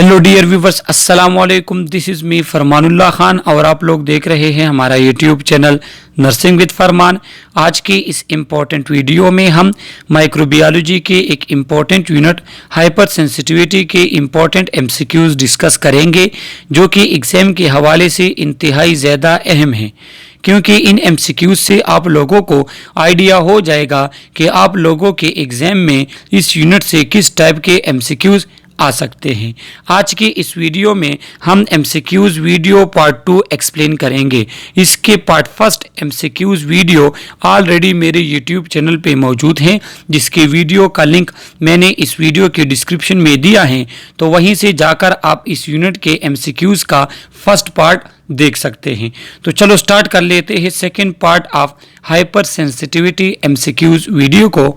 Hello dear viewers, अस्सलाम वालेकुम। This is me फरमानुल्लाह Khan और आप लोग देख रहे हैं हमारा यूट्यूब चैनल नर्सिंग विद फरमान। आज की इस इम्पॉर्टेंट वीडियो में हम माइक्रोबायोलॉजी के एक इम्पॉर्टेंट यूनिट हाइपर सेंसिटिविटी के इम्पॉर्टेंट एमसीक्यूज़ डिस्कस करेंगे, जो कि एग्ज़ाम के हवाले से इंतहाई ज़्यादा अहम है, क्योंकि इन एमसीक्यूज़ से आप लोगों को आइडिया हो जाएगा कि आप लोगों के एग्ज़ाम में इस यूनिट से किस टाइप के एमसीक्यूज़ आ सकते हैं। आज की इस वीडियो में हम एमसीक्यूज़ वीडियो पार्ट 2 एक्सप्लेन करेंगे। इसके part first MCQs video already मेरे यूट्यूब चैनल पे मौजूद हैं, जिसके वीडियो का लिंक मैंने इस वीडियो के डिस्क्रिप्शन में दिया है, तो वहीं से जाकर आप इस यूनिट के एमसीक्यूज़ का फर्स्ट पार्ट देख सकते हैं। तो चलो स्टार्ट कर लेते हैं second part of hypersensitivity MCQs video को।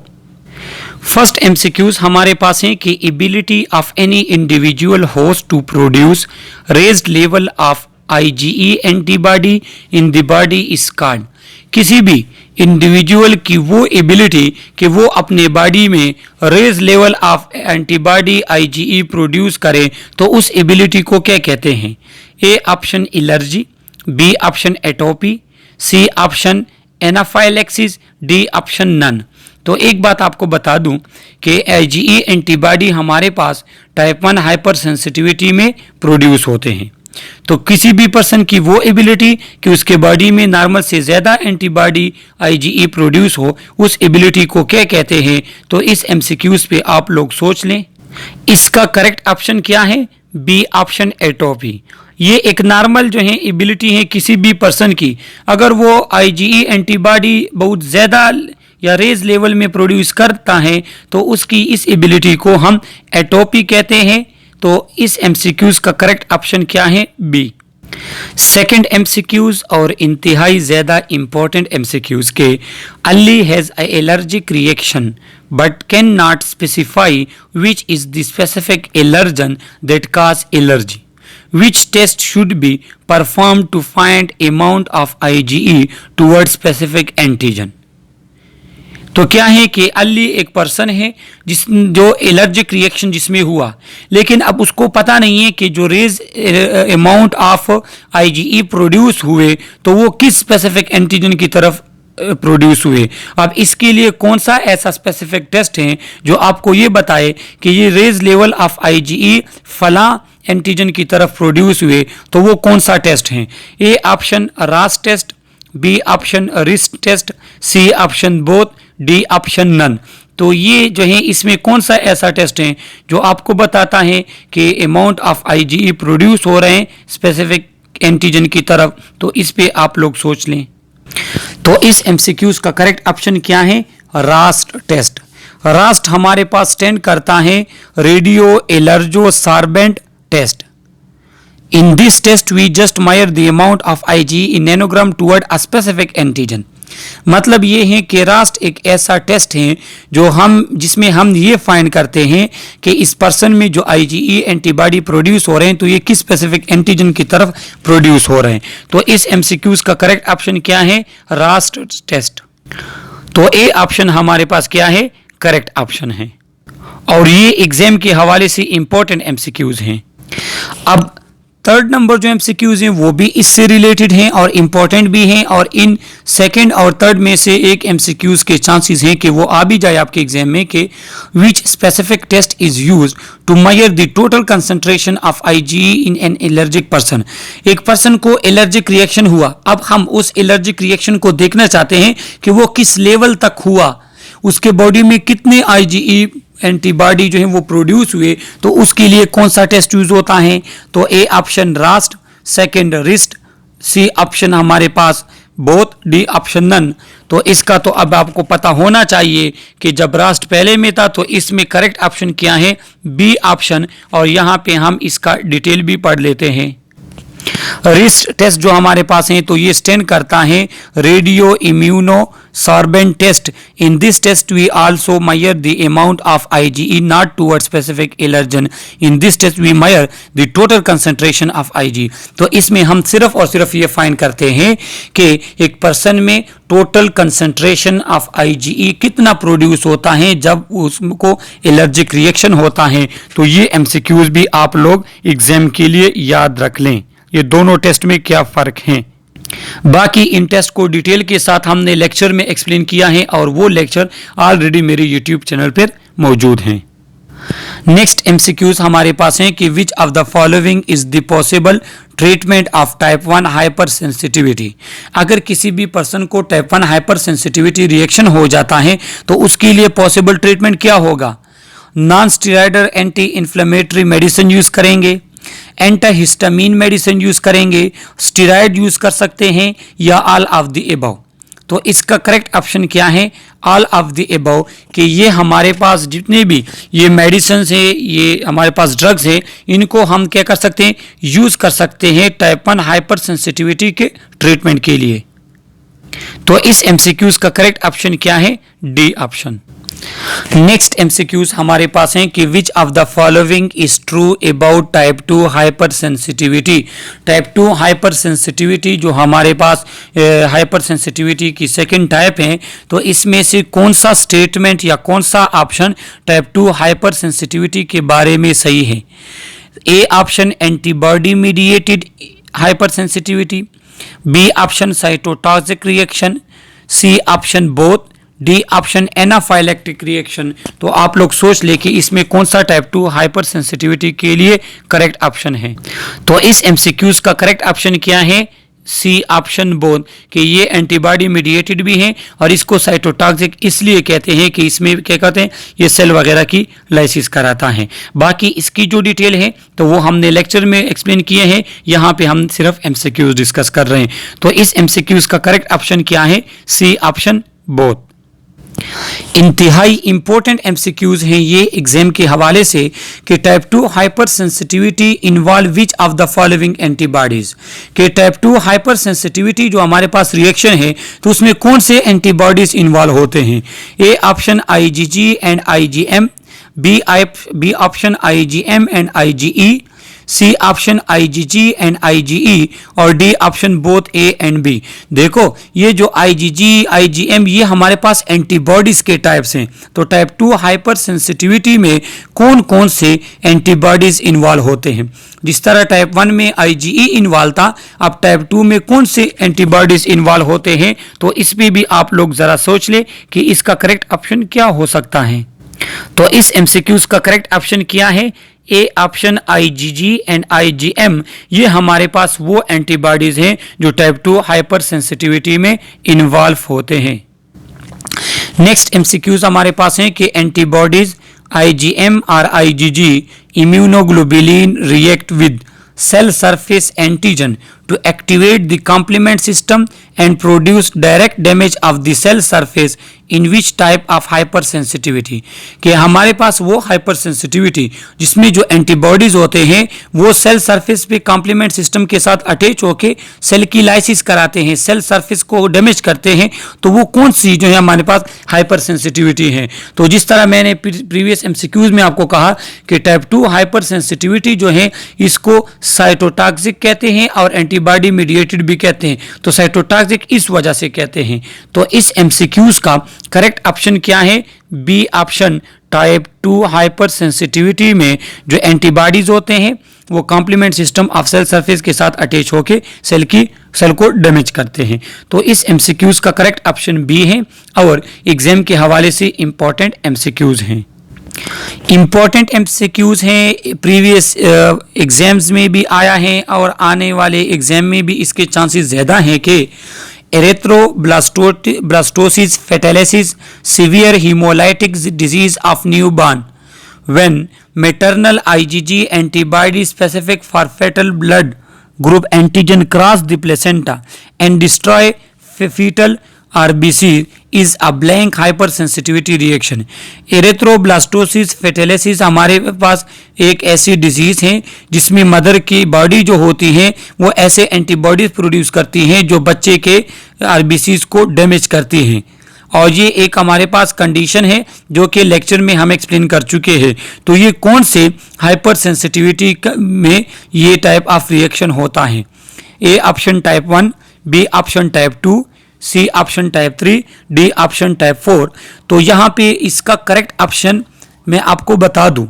फर्स्ट एमसीक्यूज हमारे पास है कि ability of any individual host to produce raised level of IgE antibody in the body is called. किसी भी इंडिविजुअल की वो एबिलिटी कि वो अपने बॉडी में raise level of antibody IgE produce करे, तो उस एबिलिटी को क्या कहते हैं? A option allergy, B option atopy, C option anaphylaxis, D option none. तो एक बात आपको बता दूं कि IgE एंटीबॉडी हमारे पास टाइप 1 हाइपर सेंसिटिविटी में प्रोड्यूस होते हैं। तो किसी भी पर्सन की वो एबिलिटी कि उसके बॉडी में नॉर्मल से ज़्यादा एंटीबॉडी IgE प्रोड्यूस हो, उस एबिलिटी को क्या कहते हैं? तो इस MCQs पे आप लोग सोच लें। इसका करेक्ट ऑप्शन क्या है? B option atopy. ये एक नॉर्मल जो है एबिलिटी है किसी भी पर्सन की, अगर वो IgE एंटीबॉडी बहुत ज़्यादा या रेज लेवल में प्रोड्यूस करता है तो उसकी इस एबिलिटी को हम एटोपी कहते हैं। तो इस एमसीक्यूज का करेक्ट ऑप्शन क्या है? बी। सेकेंड एमसीक्यूज और इंतहाई ज़्यादा इंपॉर्टेंट एमसीक्यूज के Ali has a allergic reaction but can not specify which is the specific allergen that cause allergy. Which test should be performed to find amount of IgE towards specific antigen? तो क्या है कि अली एक person है जो allergic reaction जिसमें हुआ, लेकिन अब उसको पता नहीं है कि जो raise amount of IgE produce हुए तो वो किस स्पेसिफिक एंटीजन की तरफ प्रोड्यूस हुए। अब इसके लिए कौन सा ऐसा स्पेसिफिक टेस्ट है जो आपको ये बताए कि ये रेज लेवल ऑफ IgE फला एंटीजन की तरफ प्रोड्यूस हुए, तो वो कौन सा टेस्ट है? A option RAST test, B option RIST test, C option both, D option none. तो ये जो है इसमें कौन सा ऐसा टेस्ट है जो आपको बताता है कि अमाउंट ऑफ IgE प्रोड्यूस हो रहे हैं स्पेसिफिक एंटीजन की तरफ? तो इस पे आप लोग सोच लें। तो इस MCQs का करेक्ट ऑप्शन क्या है? RAST test. रास्ट हमारे पास स्टैंड करता है radio allergosorbent test. In this test we just measure the amount of IgE in nanogram toward a specific antigen। मतलब ये है कि रास्ट एक ऐसा टेस्ट है जो जिसमें हम ये फाइंड करते हैं कि इस पर्सन में जो IgE एंटीबॉडी प्रोड्यूस हो रहे हैं तो ये किस स्पेसिफिक एंटीजन की तरफ प्रोड्यूस हो रहे हैं। तो इस MCQs का करेक्ट ऑप्शन क्या है? RAST test. तो ए ऑप्शन हमारे पास क्या है? करेक्ट ऑप्शन है, और ये एग्जाम के हवाले से इंपॉर्टेंट MCQs हैं। अब थर्ड नंबर जो MCQs हैं वो भी इससे रिलेटेड हैं और इम्पॉर्टेंट भी हैं, और इन सेकंड और थर्ड में से एक MCQs के चांसेस हैं कि वो आ भी जाए आपके एग्जाम में कि which specific test is used to measure the total concentration of IgE in an allergic person. एक पर्सन को एलर्जिक रिएक्शन हुआ, अब हम उस एलर्जिक रिएक्शन को देखना चाहते हैं कि वो किस लेवल तक हुआ, उसके बॉडी में कितने IgE एंटीबॉडी जो है वो प्रोड्यूस हुए, तो उसके लिए कौन सा टेस्ट यूज होता है? तो A option RAST, second RIST, C option हमारे पास बोथ, डी ऑप्शन नन। तो इसका तो अब आपको पता होना चाहिए कि जब रास्ट पहले में था तो इसमें करेक्ट ऑप्शन क्या है? B option. और यहाँ पे हम इसका डिटेल भी पढ़ लेते हैं। रिस्ट टेस्ट जो हमारे पास है तो ये स्टैंड करता है radio immuno sorbent test. In this test we also measure the amount of IgE not towards specific allergen. In this test we measure the total concentration of IgE. तो इसमें हम सिर्फ और सिर्फ ये फाइंड करते हैं कि एक पर्सन में टोटल कंसंट्रेशन ऑफ IgE कितना प्रोड्यूस होता है जब उसको एलर्जिक रिएक्शन होता है। तो ये MCQs भी आप लोग एग्जाम के लिए याद रख लें, ये दोनों टेस्ट में क्या फ़र्क है। बाकी इन टेस्ट को डिटेल के साथ हमने लेक्चर में एक्सप्लेन किया है और वो लेक्चर ऑलरेडी मेरे यूट्यूब चैनल पर मौजूद हैं। नेक्स्ट MCQs हमारे पास हैं कि which of the following is the possible treatment of type 1 hyper sensitivity. अगर किसी भी पर्सन को टाइप 1 हाइपर सेंसिटिविटी रिएक्शन हो जाता है तो उसके लिए पॉसिबल ट्रीटमेंट क्या होगा। Non steroidal anti inflammatory medicine use करेंगे, एंटाहिस्टामिन मेडिसिन यूज करेंगे, स्टेरॉयड यूज कर सकते हैं या ऑल ऑफ द अबव। तो इसका करेक्ट ऑप्शन क्या है, ऑल ऑफ द अबव, कि ये हमारे पास जितने भी ये मेडिसिन है, ये हमारे पास ड्रग्स है, इनको हम क्या कर सकते हैं, यूज कर सकते हैं टाइप 1 हाइपर सेंसिटिविटी के ट्रीटमेंट के लिए। तो इस MCQs का करेक्ट ऑप्शन क्या है, डी ऑप्शन। नेक्स्ट MCQs हमारे पास हैं कि which of the following is true about type 2 hypersensitivity. Type 2 hyper sensitivity जो हमारे पास हाइपर सेंसिटिविटी की सेकंड टाइप है, तो इसमें से कौन सा स्टेटमेंट या कौन सा ऑप्शन टाइप 2 हाइपर सेंसिटिविटी के बारे में सही है। A option antibody mediated hypersensitivity, B option cytotoxic reaction, C option both, D option anaphylactic reaction. तो आप लोग सोच ले कि इसमें कौन सा टाइप 2 हाइपर सेंसिटिविटी के लिए करेक्ट ऑप्शन है। तो इस MCQs का करेक्ट ऑप्शन क्या है, सी ऑप्शन बोथ, कि ये एंटीबॉडी मीडिएटेड भी है और इसको साइटोटॉक्सिक इसलिए कहते हैं कि इसमें क्या कहते हैं, ये सेल वगैरह की लाइसिस कराता है। बाकी इसकी जो डिटेल है तो वो हमने लेक्चर में एक्सप्लेन किए हैं, यहाँ पे हम सिर्फ MCQs डिस्कस कर रहे हैं। तो इस MCQs का करेक्ट ऑप्शन क्या है, सी ऑप्शन बोथ। इंतहाई इंपॉर्टेंट MCQs हैं ये एग्जाम के हवाले से कि type 2 hyper sensitivity involve which of the following antibodies. कि टाइप 2 हाइपर सेंसिटिविटी जो हमारे पास रिएक्शन है तो उसमें कौन से एंटीबॉडीज इन्वॉल्व होते हैं। A option IgG and IgM, B option IgM and IgE, C option IgG and IgE और D option both A and B. देखो ये जो IgG IgM ये हमारे पास एंटीबॉडीज के टाइप्स हैं। तो टाइप 2 हाइपर सेंसिटिविटी में कौन कौन से एंटीबॉडीज इन्वॉल्व होते हैं। जिस तरह टाइप 1 में IgE इन्वॉल्व था, अब टाइप 2 में कौन से एंटीबॉडीज इन्वॉल्व होते हैं। तो इस पर भी आप लोग जरा सोच ले कि इसका करेक्ट ऑप्शन क्या हो सकता है। तो इस MCQs का करेक्ट ऑप्शन क्या है, A option IgG and IgM, ये हमारे पास वो एंटीबॉडीज हैं जो टाइप 2 हाइपर सेंसिटिविटी में इन्वॉल्व होते हैं। नेक्स्ट MCQs हमारे पास हैं कि एंटीबॉडीज IgM और IgG immunoglobulin react with cell surface antigen to activate the complement system and produce direct damage of the cell surface in which type of hypersensitivity। कि हमारे पास वो hypersensitivity जिसमें जो एंटीबॉडीज होते हैं वो सेल सरफेस पे कॉम्प्लीमेंट सिस्टम के साथ अटैच होके सेल की लाइसिस कराते हैं, सेल सरफेस को डैमेज करते हैं। तो वो कौन सी जो है हमारे पास हाइपरसेंसिटिविटी है। तो जिस तरह मैंने प्रीवियस MCQs में आपको कहा कि टाइप 2 हाइपरसेंसिटिविटी जो है इसको साइटोटॉक्सिक कहते हैं और एंटीबॉडी मीडिएटेड भी कहते हैं। तो साइटोटॉक्सिक इस वजह से कहते हैं। तो इस MCQs का करेक्ट ऑप्शन क्या है, B option. Type 2 hypersensitivity में जो एंटीबॉडीज होते हैं वो complement system of cell surface के साथ अटैच होकर सेल को डैमेज करते हैं। तो इस MCQs का करेक्ट ऑप्शन बी है और एग्जाम के हवाले से इंपॉर्टेंट MCQs हैं। इंपॉर्टेंट MCQs हैं, प्रीवियस एग्जाम्स में भी आया है और आने वाले एग्जाम में भी इसके चांसेस ज़्यादा हैं कि erythroblastosis fetalis severe haemolytic disease of newborn when maternal IgG antibody specific for fetal blood group antigen cross the placenta and destroy fetal RBC is a blank hypersensitivity reaction. Erythroblastosis fetalis हमारे पास एक ऐसी disease है जिसमें mother की body जो होती है वो ऐसे एंटीबॉडीज प्रोड्यूस करती हैं जो बच्चे के आरबीसीज को डैमेज करती हैं, और ये एक हमारे पास कंडीशन है जो कि लेक्चर में हम एक्सप्लेन कर चुके हैं। तो ये कौन से हाइपर सेंसिटिविटी में ये टाइप ऑफ रिएक्शन होता है? A option type 1, B option type 2, C option type 3, D option type 4। तो यहाँ पे इसका करेक्ट ऑप्शन मैं आपको बता दूं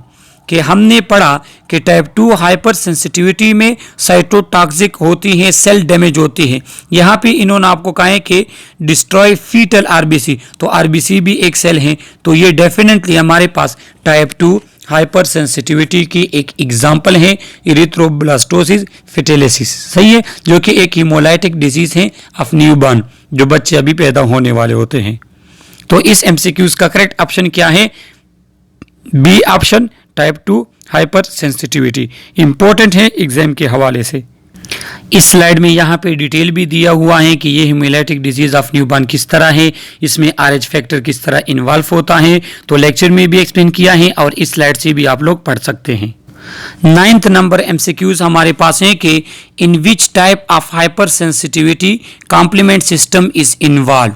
कि हमने पढ़ा कि टाइप 2 हाइपर सेंसिटिविटी में साइटोटॉक्सिक होती है, सेल डैमेज होती है। यहाँ पे इन्होंने आपको कहा है कि डिस्ट्रॉय फीटल आरबीसी, तो आरबीसी भी एक सेल है, तो ये डेफिनेटली हमारे पास टाइप 2 हाइपर सेंसिटिविटी की एक एग्जाम्पल है एरिथ्रोब्लास्टोसिस फेटेलिसिस, सही है, जो कि एक हीमोलाइटिक डिजीज है ऑफ न्यूबॉर्न, जो बच्चे अभी पैदा होने वाले होते हैं। तो इस एमसीक्यूज का करेक्ट ऑप्शन क्या है? B option type 2 hypersensitivity. Important है एग्जाम के हवाले से। इस स्लाइड में यहाँ पे डिटेल भी दिया हुआ है कि ये हीमोलाइटिक डिजीज ऑफ न्यूबॉर्न किस तरह है, इसमें आरएच फैक्टर किस तरह इन्वॉल्व होता है, तो लेक्चर में भी एक्सप्लेन किया है और इस स्लाइड से भी आप लोग पढ़ सकते हैं। 9th नंबर एमसीक्यूज हमारे पास है कि in which type of hypersensitivity complement system is involve.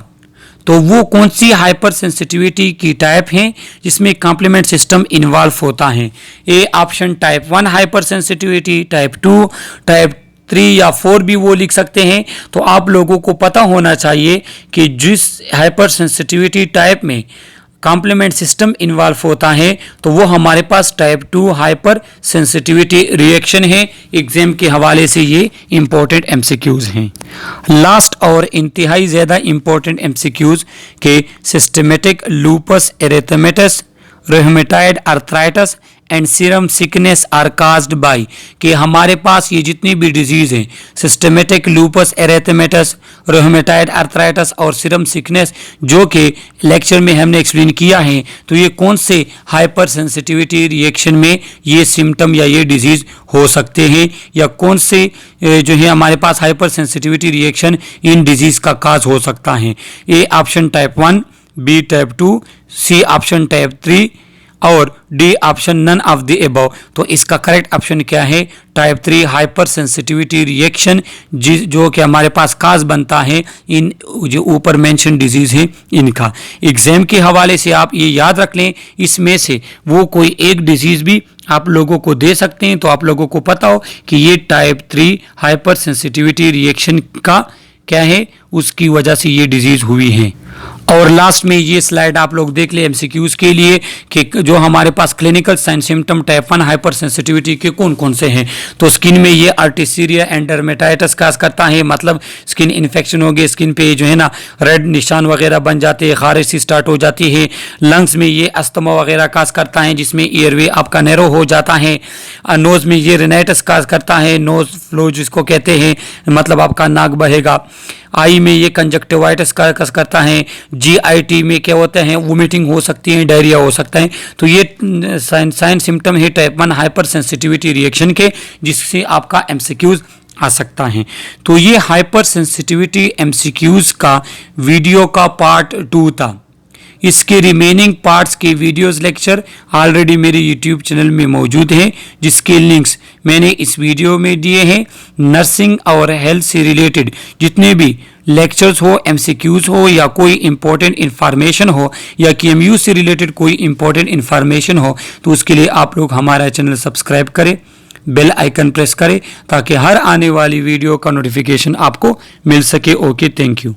तो वो कौन सी हाइपर सेंसिटिविटी की टाइप है जिसमें कॉम्प्लीमेंट सिस्टम इन्वॉल्व होता है? A option type 1 hypersensitivity, type 2, type 3 या 4 भी वो लिख सकते हैं। तो आप लोगों को पता होना चाहिए कि जिस हाइपर सेंसिटिविटी टाइप में कॉम्प्लीमेंट सिस्टम इन्वॉल्व होता है तो वो हमारे पास टाइप 2 हाइपर सेंसिटिविटी रिएक्शन है। एग्जाम के हवाले से ये इंपॉर्टेंट एमसीक्यूज हैं। लास्ट और इंतहाई ज़्यादा इंपॉर्टेंट एमसीक्यूज के systematic lupus erythematosus, rheumatoid arthritis and serum sickness are caused by, कि हमारे पास ये जितनी भी डिजीज हैं systematic lupus erythematosus, rheumatoid arthritis और सीरम सिकनेस, जो कि लेक्चर में हमने एक्सप्लेन किया है, तो ये कौन से हाइपर सेंसिटिविटी रिएक्शन में ये सिम्टम या ये डिजीज हो सकते हैं, या कौन से जो है हमारे पास hypersensitivity reaction in disease का काज हो सकता है? A option type 1, B type 2, C option type 3 और D option none of the above. तो इसका करेक्ट ऑप्शन क्या है? टाइप 3 हाइपर सेंसिटिविटी रिएक्शन, जो कि हमारे पास काज बनता है इन जो ऊपर मेंशन डिजीज है इनका। एग्जाम के हवाले से आप ये याद रख लें, इसमें से वो कोई एक डिजीज भी आप लोगों को दे सकते हैं, तो आप लोगों को पता हो कि ये टाइप 3 हाइपर सेंसिटिविटी रिएक्शन का क्या है, उसकी वजह से ये डिजीज हुई है। और लास्ट में ये स्लाइड आप लोग देख ले एमसीक्यूज के लिए कि जो हमारे पास clinical sign symptom type 1 hypersensitivity के कौन कौन से हैं। तो स्किन में ये आर्टिसीरिया एंड डर्मेटाइटिस काज करता है, मतलब स्किन इन्फेक्शन हो गई, स्किन पे जो है ना रेड निशान वगैरह बन जाते हैं, खारिश सी स्टार्ट हो जाती है। लंग्स में ये अस्थमा वगैरह काज करता है जिसमें एयरवे आपका नैरो हो जाता है। नोज में ये रिनाइटिस काज करता है, नोज फ्लो जिसको कहते हैं, मतलब आपका नाक बहेगा। आई में ये कंजक्टिवाइटिस का कस करता है। जीआईटी में क्या होता है, वोमिटिंग हो सकती है, डायरिया हो सकता है। तो ये साइन सिम्टम है टाइप 1 हाइपर सेंसिटिविटी रिएक्शन के, जिससे आपका एमसीक्यूज आ सकता है। तो ये हाइपर सेंसिटिविटी एमसीक्यूज का वीडियो का पार्ट 2 था। इसके रिमेनिंग पार्ट्स के वीडियोस लेक्चर ऑलरेडी मेरे यूट्यूब चैनल में मौजूद हैं, जिसके लिंक्स मैंने इस वीडियो में दिए हैं। नर्सिंग और हेल्थ से रिलेटेड जितने भी लेक्चर्स हो, एमसीक्यूज हो, या कोई इंपॉर्टेंट इन्फॉर्मेशन हो, या केएमयू से रिलेटेड कोई इंपॉर्टेंट इन्फॉर्मेशन हो, तो उसके लिए आप लोग हमारा चैनल सब्सक्राइब करें, बेल आइकन प्रेस करें, ताकि हर आने वाली वीडियो का नोटिफिकेशन आपको मिल सके। Okay, thank you.